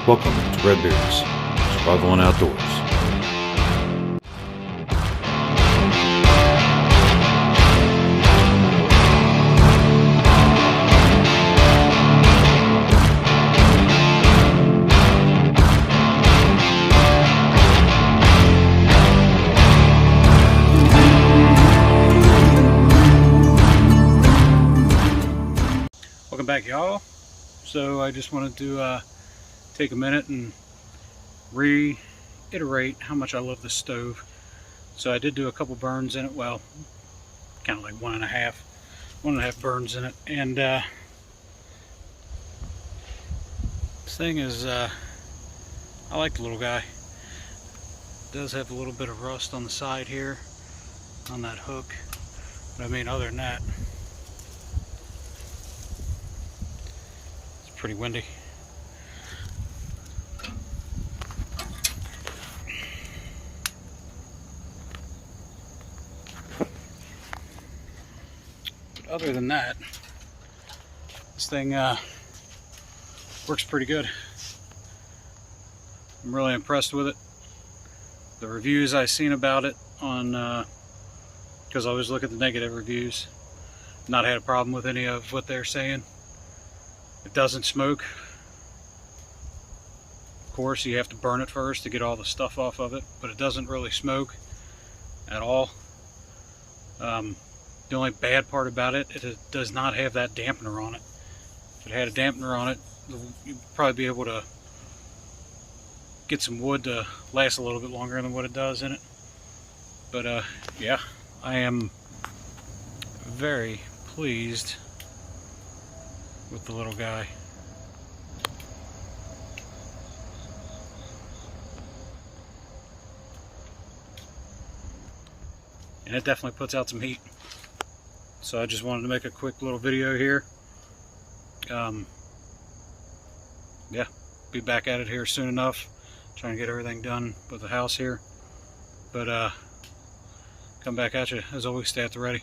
Welcome to Redbeard's Survival and Outdoors. Welcome back, y'all. So I just wanted to take a minute and reiterate how much I love this stove. So I did do a couple burns in it, well, kind of like one and a half burns in it, and this thing is I like the little guy. It does have a little bit of rust on the side here on that hook, but I mean, other than that, it's pretty windy. Other than that, this thing works pretty good. I'm really impressed with it. The reviews I've seen about it on, because I always look at the negative reviews, not had a problem with any of what they're saying. It doesn't smoke. Of course, you have to burn it first to get all the stuff off of it, but it doesn't really smoke at all. The only bad part about it, it does not have that dampener on it. If it had a dampener on it, you'd probably be able to get some wood to last a little bit longer than what it does in it. But yeah, I am very pleased with the little guy. And it definitely puts out some heat. So I just wanted to make a quick little video here. Yeah, be back at it here soon enough. Trying to get everything done with the house here. But come back at you. As always, stay at the ready.